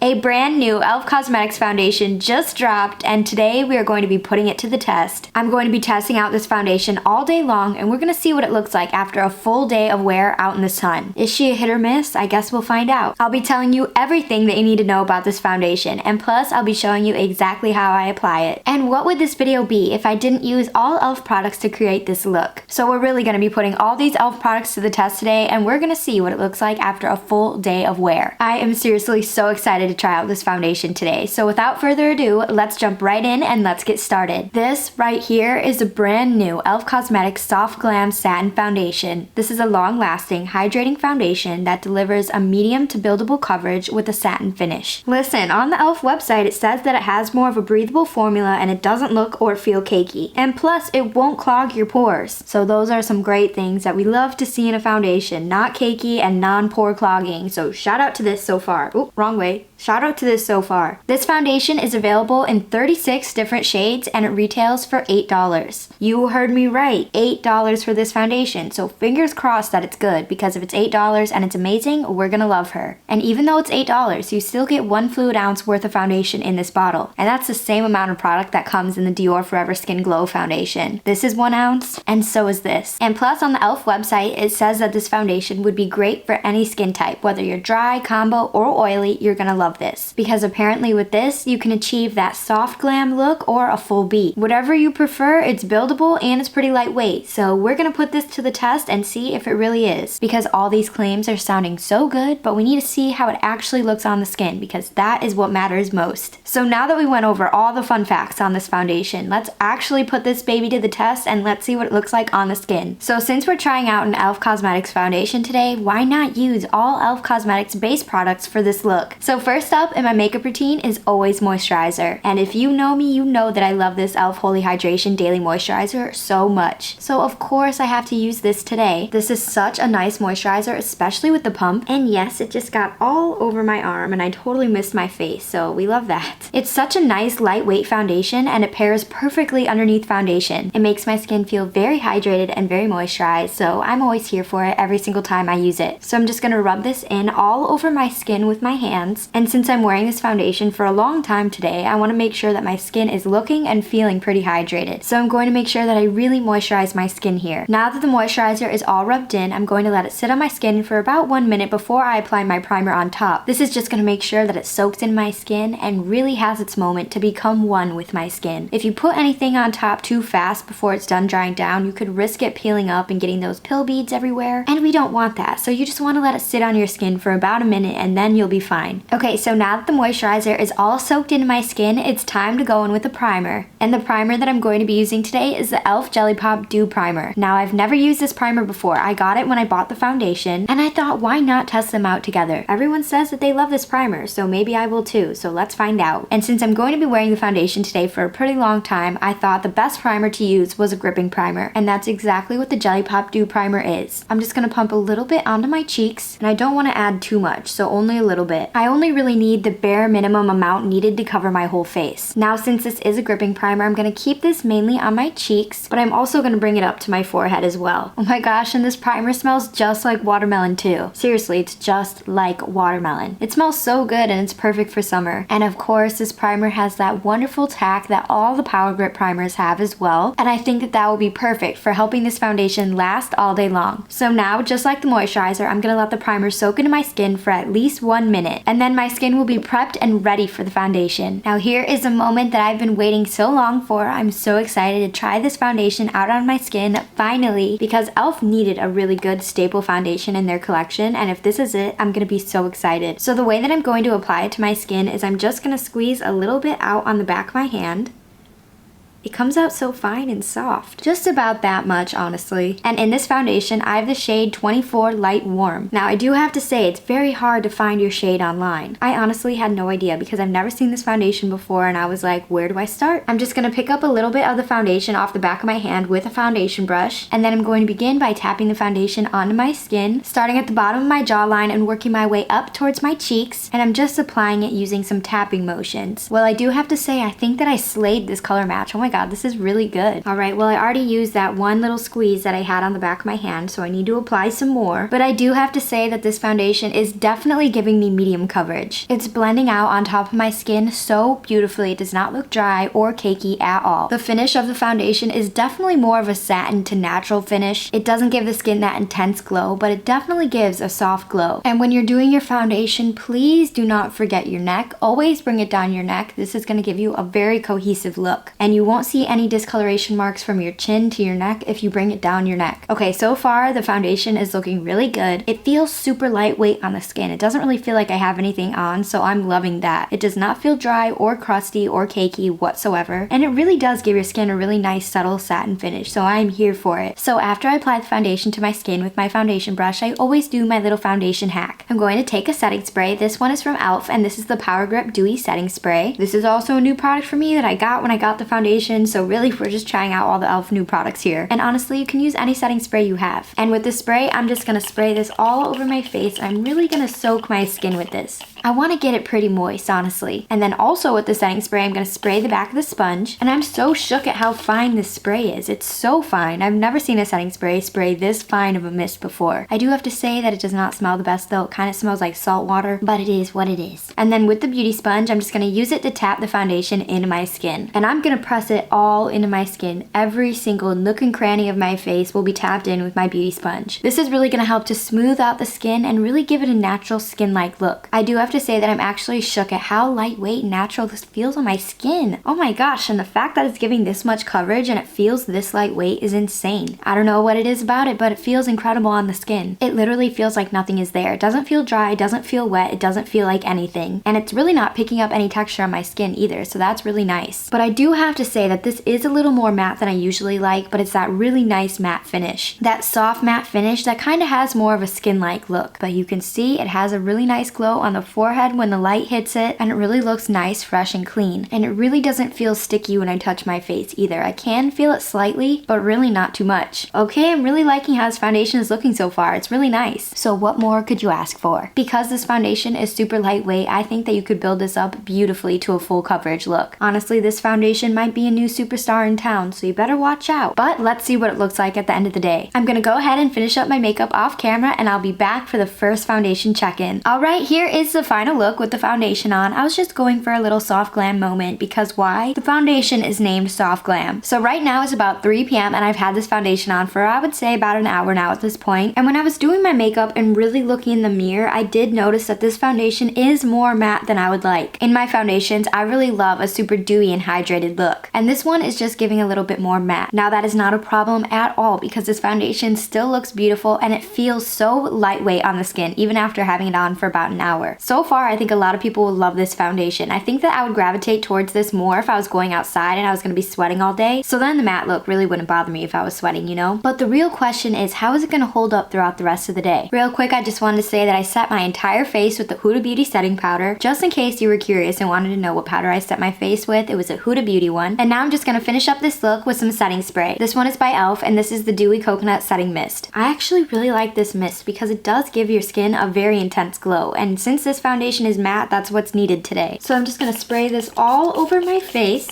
A brand new e.l.f. Cosmetics foundation just dropped, and today we are going to be putting it to the test. I'm going to be testing out this foundation all day long, and we're going to see what it looks like after a full day of wear out in the sun. Is she a hit or miss? I guess we'll find out. I'll be telling you everything that you need to know about this foundation, and plus I'll be showing you exactly how I apply it. And what would this video be if I didn't use all e.l.f. products to create this look? So we're really going to be putting all these e.l.f. products to the test today, and we're going to see what it looks like after a full day of wear. I am seriously so excited to try out this foundation today. So without further ado, let's jump right in and let's get started. This right here is a brand new e.l.f. Cosmetics Soft Glam Satin Foundation. This is a long-lasting, hydrating foundation that delivers a medium to buildable coverage with a satin finish. Listen, on the e.l.f. website it says that it has more of a breathable formula and it doesn't look or feel cakey. And plus, it won't clog your pores. So those are some great things that we love to see in a foundation. Not cakey and non-pore clogging. So shout out to this so far. Oop, wrong way. Shout out to this so far. This foundation is available in 36 different shades and it retails for $8. You heard me right, $8 for this foundation. So fingers crossed that it's good, because if it's $8 and it's amazing, we're gonna love her. And even though it's $8, you still get 1 fluid ounce worth of foundation in this bottle. And that's the same amount of product that comes in the Dior Forever Skin Glow foundation. This is 1 ounce and so is this. And plus on the e.l.f. website, it says that this foundation would be great for any skin type. Whether you're dry, combo, or oily, you're gonna love this, because apparently with this you can achieve that soft glam look or a full beat. Whatever you prefer, it's buildable and it's pretty lightweight. So we're gonna put this to the test and see if it really is, because all these claims are sounding so good, but we need to see how it actually looks on the skin, because that is what matters most. So now that we went over all the fun facts on this foundation, let's actually put this baby to the test and let's see what it looks like on the skin. So since we're trying out an e.l.f. Cosmetics foundation today, why not use all e.l.f. Cosmetics base products for this look? So first up in my makeup routine is always moisturizer. And if you know me, you know that I love this e.l.f. Holy Hydration Daily Moisturizer so much. So of course I have to use this today. This is such a nice moisturizer, especially with the pump. And yes, it just got all over my arm and I totally missed my face, so we love that. It's such a nice lightweight foundation and it pairs perfectly underneath foundation. It makes my skin feel very hydrated and very moisturized, so I'm always here for it every single time I use it. So I'm just gonna rub this in all over my skin with my hands. And since I'm wearing this foundation for a long time today, I want to make sure that my skin is looking and feeling pretty hydrated. So I'm going to make sure that I really moisturize my skin here. Now that the moisturizer is all rubbed in, I'm going to let it sit on my skin for about 1 minute before I apply my primer on top. This is just going to make sure that it soaks in my skin and really has its moment to become one with my skin. If you put anything on top too fast before it's done drying down, you could risk it peeling up and getting those pill beads everywhere, and we don't want that. So you just want to let it sit on your skin for about a minute and then you'll be fine. Okay, so now that the moisturizer is all soaked into my skin, it's time to go in with a primer. And the primer that I'm going to be using today is the e.l.f. Jelly Pop Dew Primer. Now I've never used this primer before. I got it when I bought the foundation and I thought, why not test them out together? Everyone says that they love this primer, so maybe I will too, so let's find out. And since I'm going to be wearing the foundation today for a pretty long time, I thought the best primer to use was a gripping primer, and that's exactly what the Jelly Pop Dew Primer is. I'm just gonna pump a little bit onto my cheeks, and I don't want to add too much, so only a little bit. I only really need the bare minimum amount needed to cover my whole face. Now since this is a gripping primer, I'm gonna keep this mainly on my cheeks, but I'm also gonna bring it up to my forehead as well. Oh my gosh, and this primer smells just like watermelon too. Seriously, it's just like watermelon. It smells so good and it's perfect for summer. And of course, this primer has that wonderful tack that all the Power Grip primers have as well, and I think that that will be perfect for helping this foundation last all day long. So now, just like the moisturizer, I'm gonna let the primer soak into my skin for at least 1 minute, and then my skin will be prepped and ready for the foundation. Now here is a moment that I've been waiting so long for. I'm so excited to try this foundation out on my skin finally, because e.l.f. needed a really good staple foundation in their collection, and if this is it, I'm gonna be so excited. So the way that I'm going to apply it to my skin is I'm just gonna squeeze a little bit out on the back of my hand. It comes out so fine and soft. Just about that much, honestly. And in this foundation, I have the shade 24 Light Warm. Now, I do have to say, it's very hard to find your shade online. I honestly had no idea because I've never seen this foundation before and I was like, where do I start? I'm just gonna pick up a little bit of the foundation off the back of my hand with a foundation brush, and then I'm going to begin by tapping the foundation onto my skin, starting at the bottom of my jawline and working my way up towards my cheeks, and I'm just applying it using some tapping motions. Well, I do have to say, I think that I slayed this color match. Oh my my god, this is really good. Alright, well I already used that one little squeeze that I had on the back of my hand, so I need to apply some more. But I do have to say that this foundation is definitely giving me medium coverage. It's blending out on top of my skin so beautifully. It does not look dry or cakey at all. The finish of the foundation is definitely more of a satin to natural finish. It doesn't give the skin that intense glow, but it definitely gives a soft glow. And when you're doing your foundation, please do not forget your neck. Always bring it down your neck. This is going to give you a very cohesive look. And you won't see any discoloration marks from your chin to your neck if you bring it down your neck. Okay, so far the foundation is looking really good. It feels super lightweight on the skin. It doesn't really feel like I have anything on, so I'm loving that. It does not feel dry or crusty or cakey whatsoever. And it really does give your skin a really nice subtle satin finish, so I'm here for it. So after I apply the foundation to my skin with my foundation brush, I always do my little foundation hack. I'm going to take a setting spray. This one is from e.l.f. and this is the Power Grip Dewy setting spray. This is also a new product for me that I got when I got the foundation, so really we're just trying out all the e.l.f. new products here. And honestly, you can use any setting spray you have. And with this spray, I'm just gonna spray this all over my face. I'm really gonna soak my skin with this. I want to get it pretty moist, honestly. And then also with the setting spray, I'm going to spray the back of the sponge. And I'm so shook at how fine this spray is. It's so fine. I've never seen a setting spray this fine of a mist before. I do have to say that it does not smell the best though. It kind of smells like salt water, but it is what it is. And then with the beauty sponge, I'm just going to use it to tap the foundation into my skin. And I'm going to press it all into my skin. Every single nook and cranny of my face will be tapped in with my beauty sponge. This is really going to help to smooth out the skin and really give it a natural skin-like look. I do have to say that I'm actually shook at how lightweight and natural this feels on my skin. Oh my gosh, and the fact that it's giving this much coverage and it feels this lightweight is insane. I don't know what it is about it, but it feels incredible on the skin. It literally feels like nothing is there. It doesn't feel dry, it doesn't feel wet, it doesn't feel like anything. And it's really not picking up any texture on my skin either, so that's really nice. But I do have to say that this is a little more matte than I usually like, but it's that really nice matte finish. That soft matte finish that kind of has more of a skin-like look. But you can see it has a really nice glow on the forehead when the light hits it, and it really looks nice, fresh, and clean. And it really doesn't feel sticky when I touch my face either. I can feel it slightly, but really not too much. Okay, I'm really liking how this foundation is looking so far. It's really nice. So what more could you ask for? Because this foundation is super lightweight, I think that you could build this up beautifully to a full coverage look. Honestly, this foundation might be a new superstar in town, so you better watch out. But let's see what it looks like at the end of the day. I'm gonna go ahead and finish up my makeup off camera, and I'll be back for the first foundation check-in. Alright, here is the final look with the foundation on. I was just going for a little soft glam moment because why? The foundation is named Soft Glam. So right now it's about 3 p.m. and I've had this foundation on for I would say about an hour now at this point. And when I was doing my makeup and really looking in the mirror, I did notice that this foundation is more matte than I would like. In my foundations, I really love a super dewy and hydrated look. And this one is just giving a little bit more matte. Now that is not a problem at all because this foundation still looks beautiful and it feels so lightweight on the skin even after having it on for about an hour. So far, I think a lot of people will love this foundation. I think that I would gravitate towards this more if I was going outside and I was going to be sweating all day. So then the matte look really wouldn't bother me if I was sweating, you know? But the real question is, how is it going to hold up throughout the rest of the day? Real quick, I just wanted to say that I set my entire face with the Huda Beauty setting powder. Just in case you were curious and wanted to know what powder I set my face with, it was a Huda Beauty one. And now I'm just going to finish up this look with some setting spray. This one is by e.l.f. and this is the Dewy Coconut Setting Mist. I actually really like this mist because it does give your skin a very intense glow. And since this foundation is matte, that's what's needed today. So I'm just going to spray this all over my face.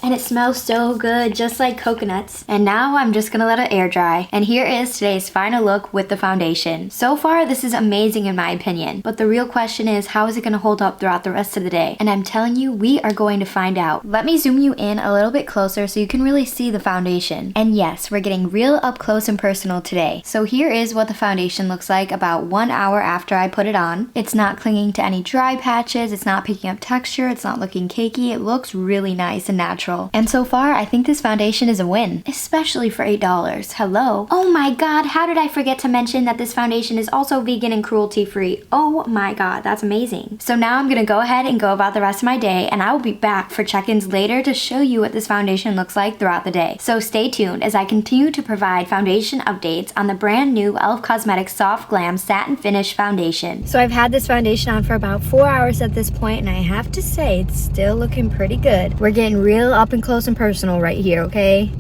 And it smells so good, just like coconuts. And now I'm just gonna let it air dry. And here is today's final look with the foundation. So far, this is amazing in my opinion. But the real question is, how is it gonna hold up throughout the rest of the day? And I'm telling you, we are going to find out. Let me zoom you in a little bit closer so you can really see the foundation. And yes, we're getting real up close and personal today. So here is what the foundation looks like about 1 hour after I put it on. It's not clinging to any dry patches, it's not picking up texture, it's not looking cakey. It looks really nice and natural. And so far, I think this foundation is a win, especially for $8. Hello. Oh my god, how did I forget to mention that this foundation is also vegan and cruelty-free? Oh my god, that's amazing. So now I'm gonna go ahead and go about the rest of my day, and I will be back for check-ins later to show you what this foundation looks like throughout the day. So stay tuned as I continue to provide foundation updates on the brand new e.l.f. Cosmetics Soft Glam Satin Finish Foundation. So I've had this foundation on for about 4 hours at this point, and I have to say, it's still looking pretty good. We're getting real up and close and personal right here, okay?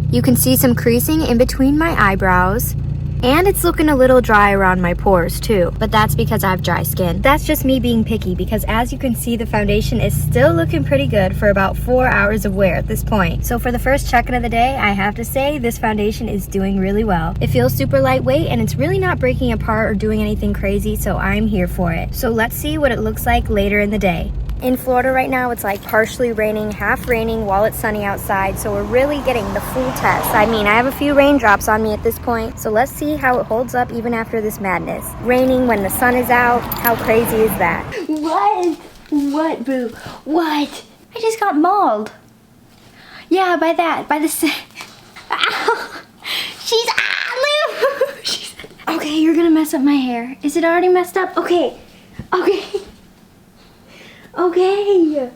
You can see some creasing in between my eyebrows. And it's looking a little dry around my pores too, but that's because I have dry skin. That's just me being picky because as you can see, the foundation is still looking pretty good for about 4 hours of wear at this point. So for the first check-in of the day, I have to say this foundation is doing really well. It feels super lightweight and it's really not breaking apart or doing anything crazy, so I'm here for it. So let's see what it looks like later in the day. In Florida right now, it's like partially raining, half raining while it's sunny outside, so we're really getting the full test. I mean, I have a few raindrops on me at this point, so let's see how it holds up even after this madness. Raining when the sun is out, how crazy is that? What? What, boo? What? I just got mauled. Yeah, by the Ow! She's Okay, you're gonna mess up my hair. Is it already messed up? Okay. Okay,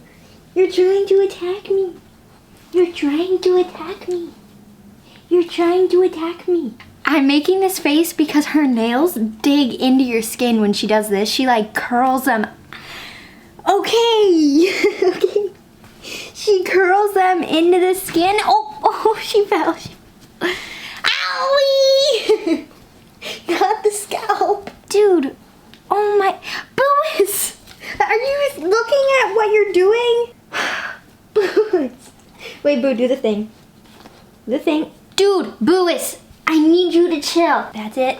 you're trying to attack me. You're trying to attack me. You're trying to attack me. I'm making this face because her nails dig into your skin when she does this. She like curls them. Okay. Okay. She curls them into the skin. Oh, she fell. Owie! Got the scalp. Dude, oh my, Bois! Are you looking at what you're doing? Bois. Wait, Boo, do the thing. The thing. Dude, Bois, I need you to chill. That's it.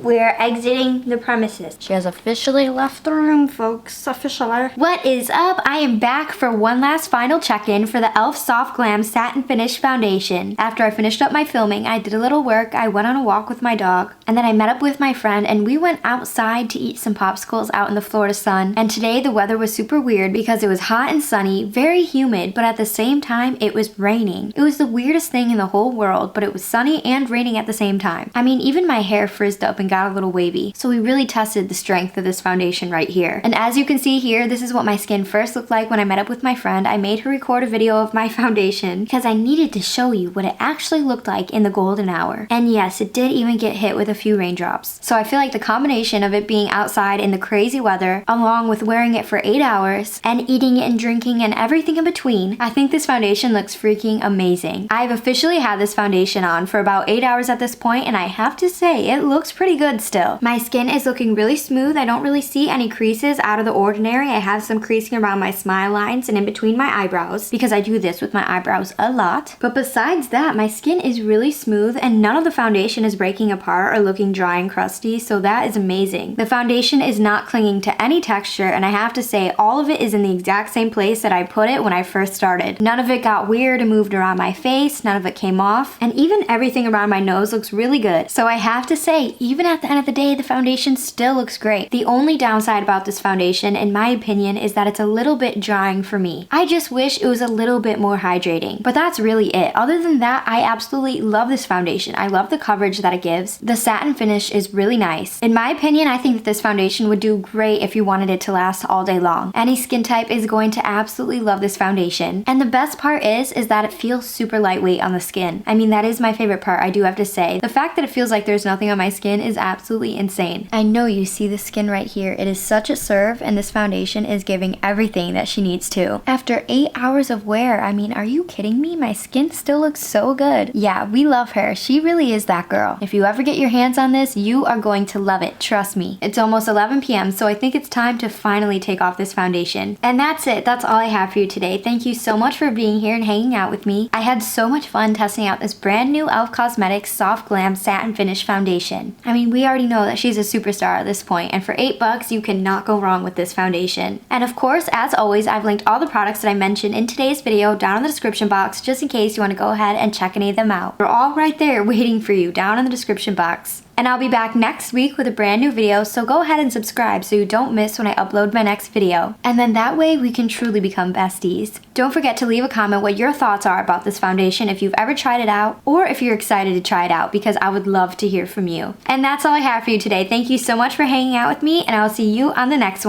We're exiting the premises. She has officially left the room, folks. Officially. What is up? I am back for one last final check-in for the e.l.f. Soft Glam Satin Finish Foundation. After I finished up my filming, I did a little work, I went on a walk with my dog, and then I met up with my friend and we went outside to eat some popsicles out in the Florida sun. And today the weather was super weird because it was hot and sunny, very humid, but at the same time it was raining. It was the weirdest thing in the whole world, but it was sunny and raining at the same time. I mean, even my hair frizzed up and got a little wavy. So we really tested the strength of this foundation right here. And as you can see here, this is what my skin first looked like when I met up with my friend. I made her record a video of my foundation because I needed to show you what it actually looked like in the golden hour. And yes, it did even get hit with a few raindrops. So I feel like the combination of it being outside in the crazy weather, along with wearing it for 8 hours, and eating it and drinking and everything in between, I think this foundation looks freaking amazing. I've officially had this foundation on for about 8 hours at this point, and I have to say, it looks pretty good still. My skin is looking really smooth. I don't really see any creases out of the ordinary. I have some creasing around my smile lines and in between my eyebrows because I do this with my eyebrows a lot. But besides that, my skin is really smooth and none of the foundation is breaking apart or looking dry and crusty, so that is amazing. The foundation is not clinging to any texture, and I have to say all of it is in the exact same place that I put it when I first started. None of it got weird and moved around my face, none of it came off, and even everything around my nose looks really good. So I have to say, even at the end of the day, the foundation still looks great. The only downside about this foundation, in my opinion, is that it's a little bit drying for me. I just wish it was a little bit more hydrating, but that's really it. Other than that, I absolutely love this foundation. I love the coverage that it gives. The satin finish is really nice. In my opinion, I think that this foundation would do great if you wanted it to last all day long. Any skin type is going to absolutely love this foundation. And the best part is that it feels super lightweight on the skin. I mean, that is my favorite part, I do have to say. The fact that it feels like there's nothing on my skin is absolutely insane. I know you see the skin right here. It is such a serve, and this foundation is giving everything that she needs to. After 8 hours of wear, I mean, are you kidding me? My skin still looks so good. Yeah, we love her. She really is that girl. If you ever get your hands on this, you are going to love it. Trust me. It's almost 11 p.m., so I think it's time to finally take off this foundation. And that's it. That's all I have for you today. Thank you so much for being here and hanging out with me. I had so much fun testing out this brand new e.l.f. Cosmetics Soft Glam Satin Finish Foundation. I mean, we already know that she's a superstar at this point, and for $8 you cannot go wrong with this foundation. And of course, as always, I've linked all the products that I mentioned in today's video down in the description box just in case you want to go ahead and check any of them out. They're all right there waiting for you down in the description box. And I'll be back next week with a brand new video, so go ahead and subscribe so you don't miss when I upload my next video. And then that way we can truly become besties. Don't forget to leave a comment what your thoughts are about this foundation if you've ever tried it out, or if you're excited to try it out, because I would love to hear from you. And that's all I have for you today. Thank you so much for hanging out with me, and I'll see you on the next one.